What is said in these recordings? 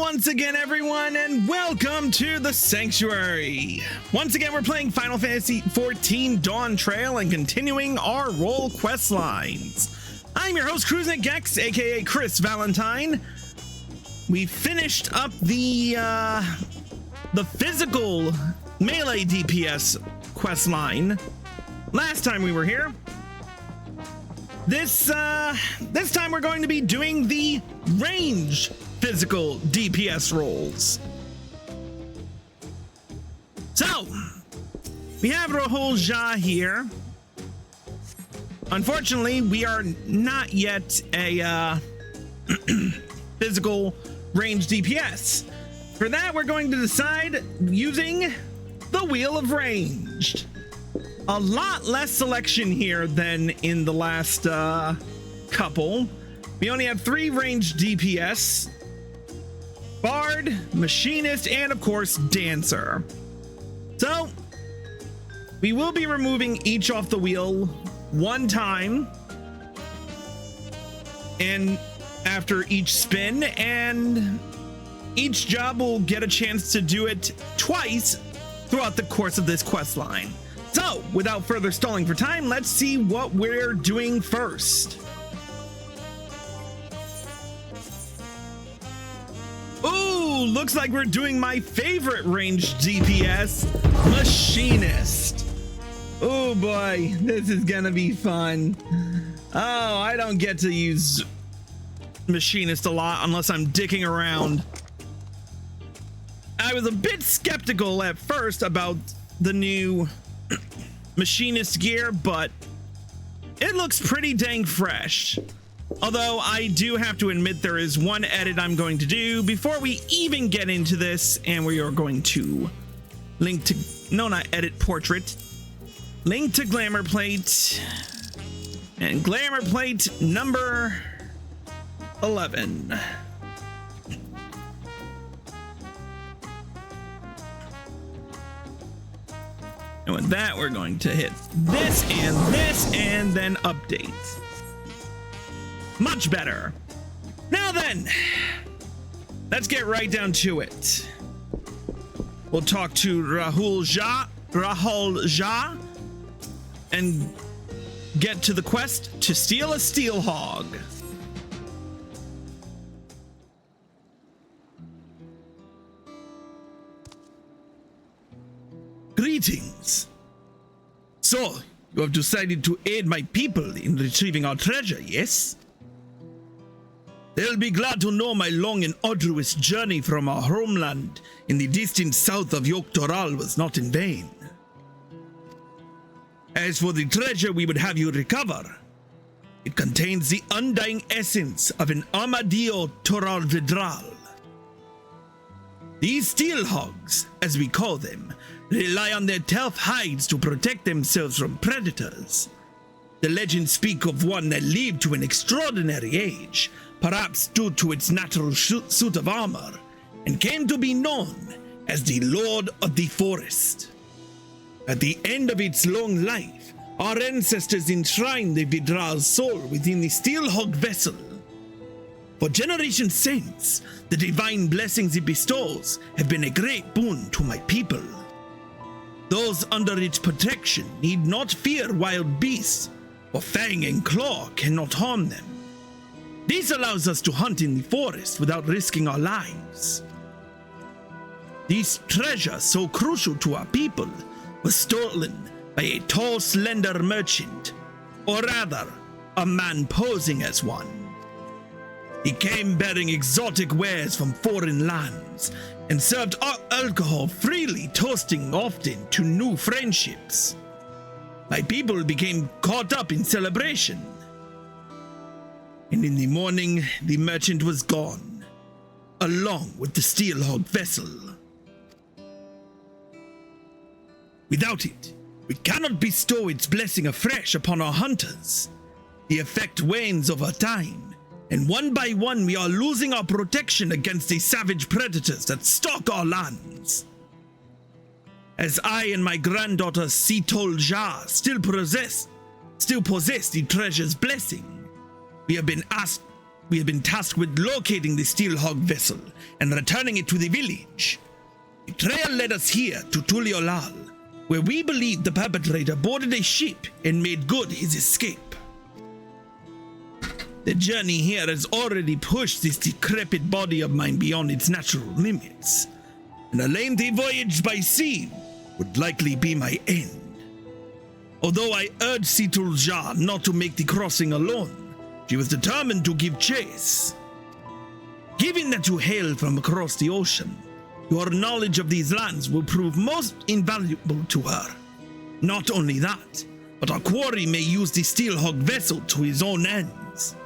once again, everyone, and welcome to the Sanctuary. Once again, we're playing Final Fantasy XIV Dawntrail and continuing our role quest lines. I'm your host, Cruising Gex, aka Chris Valentine. We finished up the physical melee DPS quest line last time we were here. This time we're going to be doing the range physical DPS roles. So, we have Raholl Ja here. Unfortunately, we are not yet a physical range DPS. For that, we're going to decide using the Wheel of Ranged. A lot less selection here than in the last couple. We only have 3 ranged DPS: Bard, Machinist, and of course Dancer. So we will be removing each off the wheel one time and after each spin, and each job will get a chance to do it twice throughout the course of this quest line. So, without further stalling for time, let's see what we're doing first. Ooh, looks like we're doing my favorite ranged DPS, Machinist. Oh boy, this is gonna be fun. Oh, I don't get to use Machinist a lot unless I'm dicking around. I was a bit skeptical at first about the new Machinist gear, but it looks pretty dang fresh. Although I do have to admit there is one edit I'm going to do before we even get into this, and we are going to link to, no, not edit portrait, link to glamour plate, and glamour plate number 11. And with that, we're going to hit this and then update. Much better. Now then, let's get right down to it. We'll talk to Raholl Ja, and get to the quest to steal a steel hog. Greetings. So, you have decided to aid my people in retrieving our treasure, yes? They'll be glad to know my long and arduous journey from our homeland in the distant south of Yogg-Toral was not in vain. As for the treasure we would have you recover, it contains the undying essence of an Armadillo Toral Vidral. These steel hogs, as we call them, rely on their tough hides to protect themselves from predators. The legends speak of one that lived to an extraordinary age, perhaps due to its natural suit of armor, and came to be known as the Lord of the Forest. At the end of its long life, our ancestors enshrined the Vidral's soul within the steel hog vessel. For generations since, the divine blessings it bestows have been a great boon to my people. Those under its protection need not fear wild beasts, for fang and claw cannot harm them. This allows us to hunt in the forest without risking our lives. This treasure, so crucial to our people, was stolen by a tall, slender merchant, or rather, a man posing as one. He came bearing exotic wares from foreign lands and served alcohol freely, toasting often to new friendships. My people became caught up in celebration. And in the morning, the merchant was gone, along with the steel hog vessel. Without it, we cannot bestow its blessing afresh upon our hunters. The effect wanes over time, and one by one we are losing our protection against the savage predators that stalk our lands. As I and my granddaughter Raholl Ja still possess the treasure's blessing, we have been asked We have been tasked with locating the Steelhog vessel and returning it to the village. The trail led us here to Tuliolal, where we believe the perpetrator boarded a ship and made good his escape. The journey here has already pushed this decrepit body of mine beyond its natural limits, and a lengthy voyage by sea would likely be my end. Although I urged Raholl Ja not to make the crossing alone, she was determined to give chase. Given that you hail from across the ocean, your knowledge of these lands will prove most invaluable to her. Not only that, but our quarry may use the Steelhog vessel to his own ends.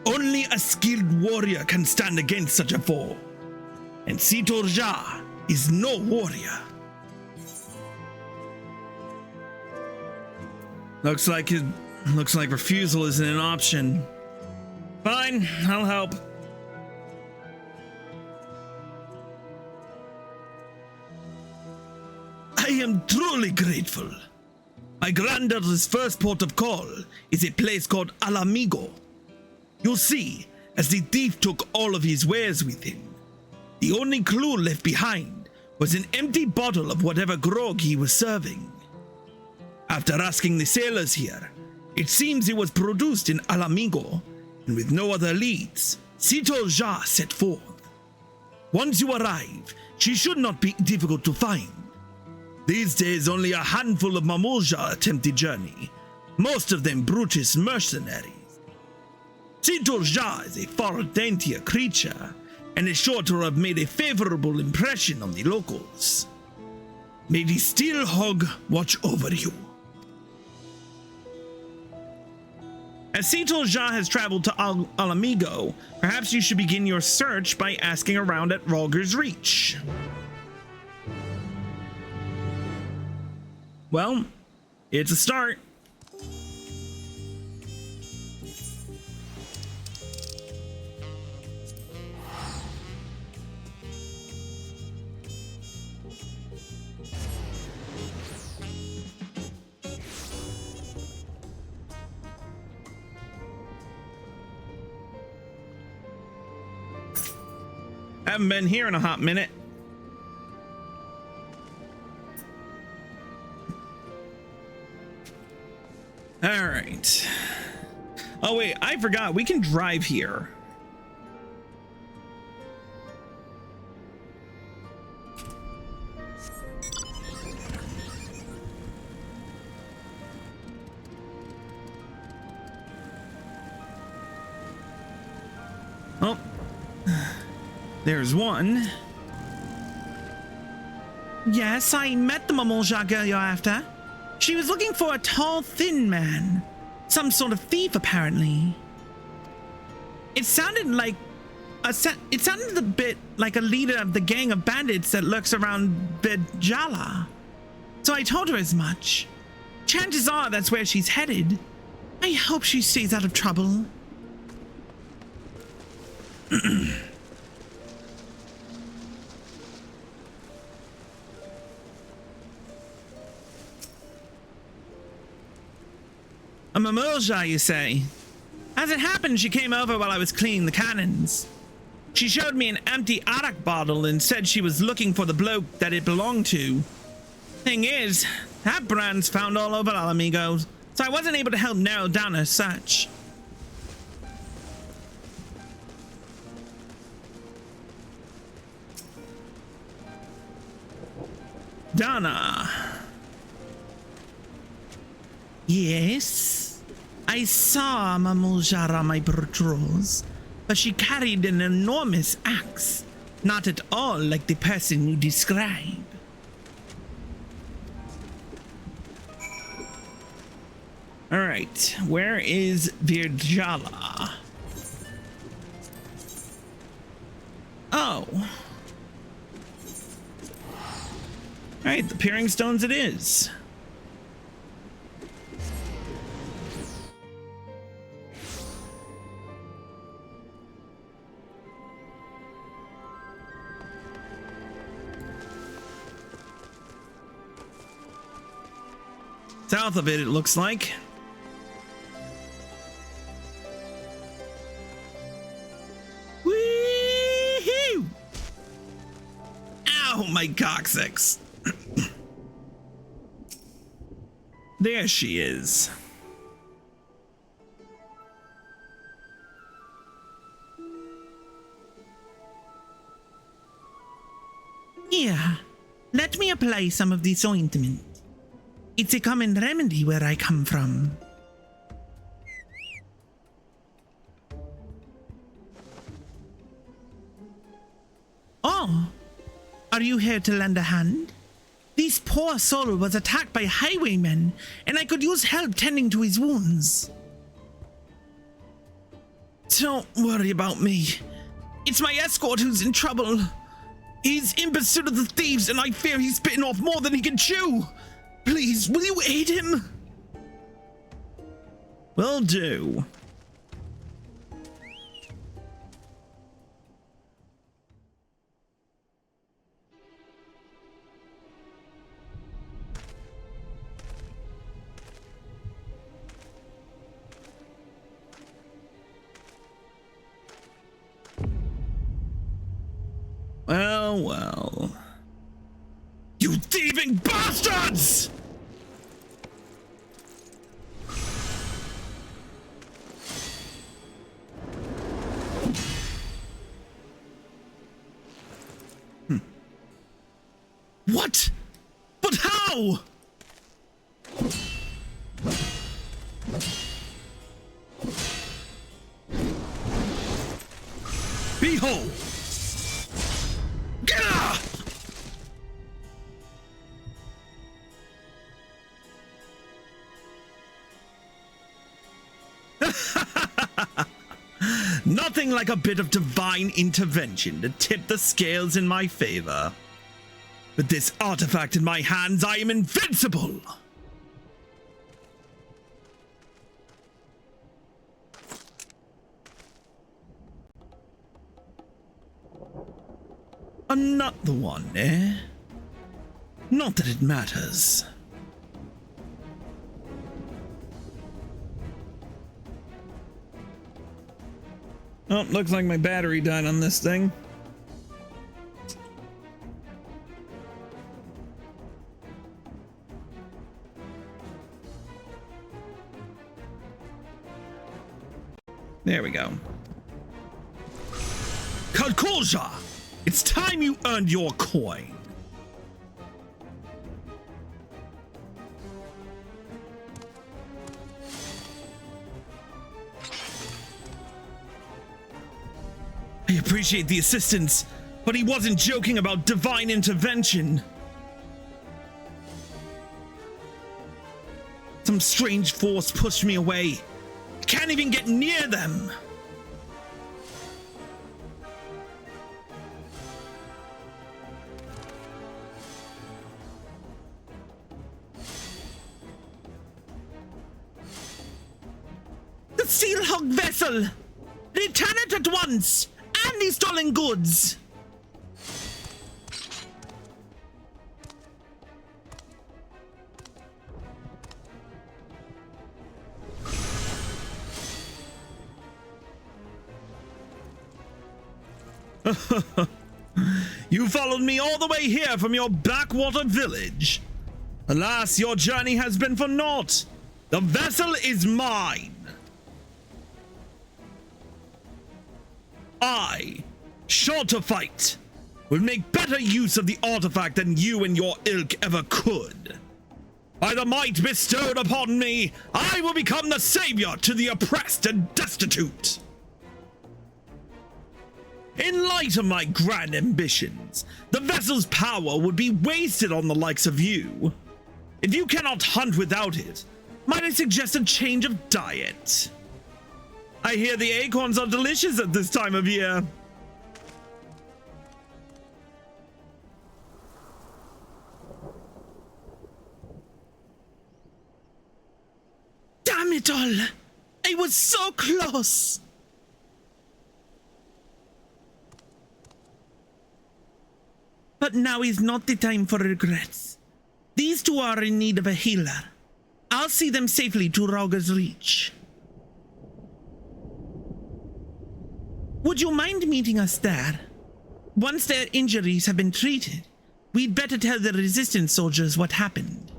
Only a skilled warrior can stand against such a foe, and Raholl Ja is no warrior. Looks like refusal isn't an option. Fine, I'll help. I am truly grateful. My granddaughter's first port of call is a place called Alamigo. You'll see, as the thief took all of his wares with him, the only clue left behind was an empty bottle of whatever grog he was serving. After asking the sailors here, it seems it was produced in Alamigo, and with no other leads, Raholl Ja set forth. Once you arrive, she should not be difficult to find. These days, only a handful of Raholl Ja attempt the journey, most of them brutish mercenaries. Raholl Ja is a far daintier creature, and is sure to have made a favorable impression on the locals. May the Steelhog watch over you. As Raholl Ja has traveled to Alamigo, perhaps you should begin your search by asking around at Rhalgr's Reach. Well, it's a start. Haven't been here in a hot minute. All right. Oh wait, I forgot. We can drive here. Oh. There's one. Yes, I met the Raholl Ja girl you're after. She was looking for a tall, thin man. Some sort of thief, apparently. It sounded a bit like a leader of the gang of bandits that lurks around Bejala. So I told her as much. Chances are that's where she's headed. I hope she stays out of trouble. A Raholl Ja, you say? As it happened, she came over while I was cleaning the cannons. She showed me an empty arak bottle and said she was looking for the bloke that it belonged to. Thing is, that brand's found all over Alamigo, so I wasn't able to help narrow down her search. Donna. Yes, I saw Raholl Ja on my patrols, but she carried an enormous axe, not at all like the person you describe. All right, where is Virjala? Oh. All right, the Peering Stones it is. South of it, it looks like. my coccyx. There she is. Here, let me apply some of this ointment. It's a common remedy where I come from. Oh, are you here to lend a hand? This poor soul was attacked by highwaymen, and I could use help tending to his wounds. Don't worry about me. It's my escort who's in trouble. He's in pursuit of the thieves, and I fear he's bitten off more than he can chew. Please, will you aid him? Will do. Well, well. You thieving bastards! What? But how? Behold! Gah! Nothing like a bit of divine intervention to tip the scales in my favor. With this artifact in my hands, I am invincible! I'm not the one, eh? Not that it matters. Oh, looks like my battery died on this thing. There we go. Raholl Ja, it's time you earned your coin. I appreciate the assistance, but he wasn't joking about divine intervention. Some strange force pushed me away. I can't even get near them. The Sealhog vessel! Return it at once! And the stolen goods! You followed me all the way here from your backwater village. Alas, your journey has been for naught. The vessel is mine. I, sure to fight, will make better use of the artifact than you and your ilk ever could. By the might bestowed upon me, I will become the savior to the oppressed and destitute. In light of my grand ambitions, the vessel's power would be wasted on the likes of you. If you cannot hunt without it, might I suggest a change of diet? I hear the acorns are delicious at this time of year. Damn it all! I was so close! But now is not the time for regrets. These two are in need of a healer. I'll see them safely to Rogger's Reach. Would you mind meeting us there? Once their injuries have been treated, We'd better tell the resistance soldiers what happened.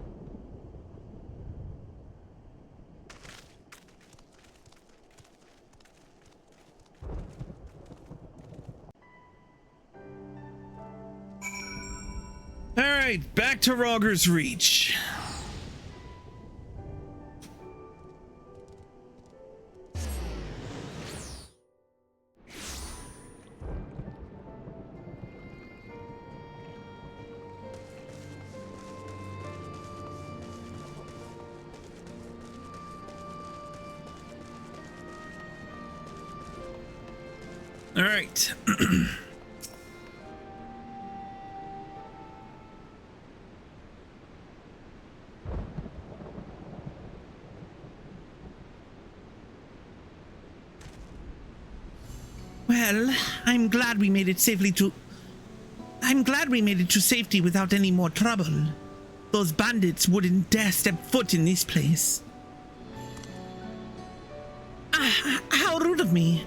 All right, back to Rogger's Reach. All right. Well, I'm glad we made it to safety without any more trouble. Those bandits wouldn't dare step foot in this place. How rude of me.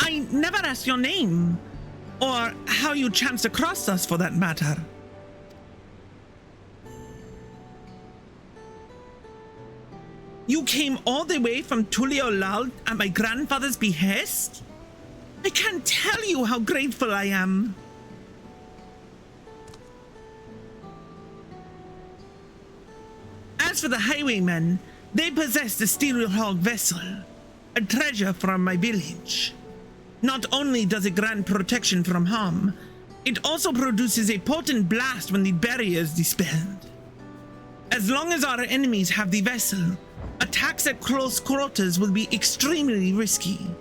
I never asked your name, or how you chanced across us for that matter. You came all the way from Tuliolal at my grandfather's behest? I can't tell you how grateful I am. As for the highwaymen, they possessed a steel hog vessel, a treasure from my village. Not only does it grant protection from harm, it also produces a potent blast when the barrier is dispelled. As long as our enemies have the vessel, attacks at close quarters will be extremely risky.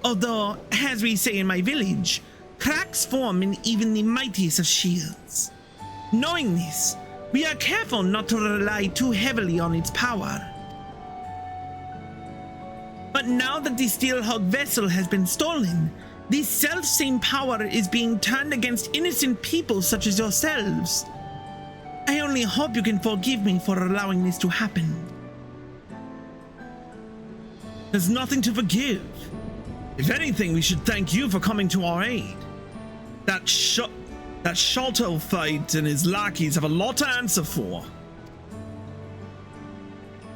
Although, as we say in my village, cracks form in even the mightiest of shields. Knowing this, we are careful not to rely too heavily on its power. But now that the Steelhog vessel has been stolen, the self-same power is being turned against innocent people such as yourselves. I only hope you can forgive me for allowing this to happen. There's nothing to forgive. If anything, we should thank you for coming to our aid. That Sholto fight and his lackeys have a lot to answer for.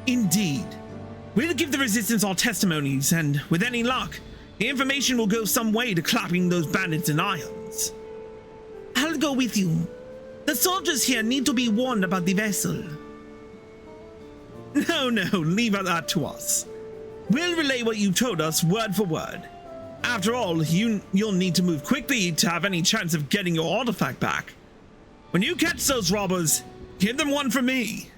Indeed. We'll give the resistance our testimonies, and with any luck, the information will go some way to clapping those bandits in irons. I'll go with you. The soldiers here need to be warned about the vessel. No, leave that to us. We'll relay what you told us word for word. After all, you'll need to move quickly to have any chance of getting your artifact back. When you catch those robbers, give them one from me.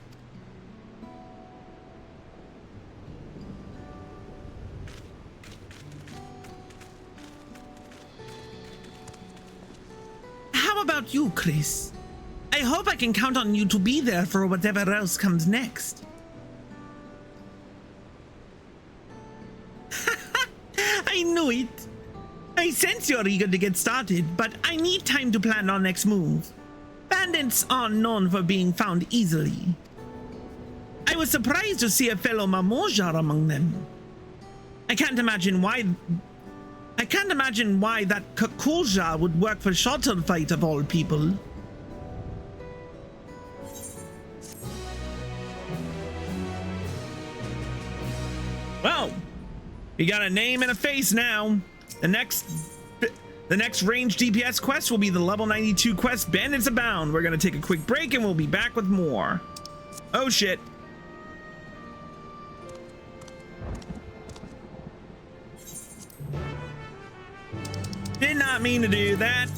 How about you, Chris? I hope I can count on you to be there for whatever else comes next. I knew it. I sense you're eager to get started, but I need time to plan our next move. Bandits aren't known for being found easily. I was surprised to see a fellow Mamojar among them. I can't imagine why that Kakulja would work for Shuttle Fight of all people. Well, we got a name and a face now. The next range DPS quest will be the level 92 quest, Bandits Abound. We're gonna take a quick break and we'll be back with more. Oh shit. Did not mean to do that.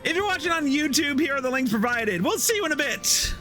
If you're watching on YouTube, here are the links provided. We'll see you in a bit.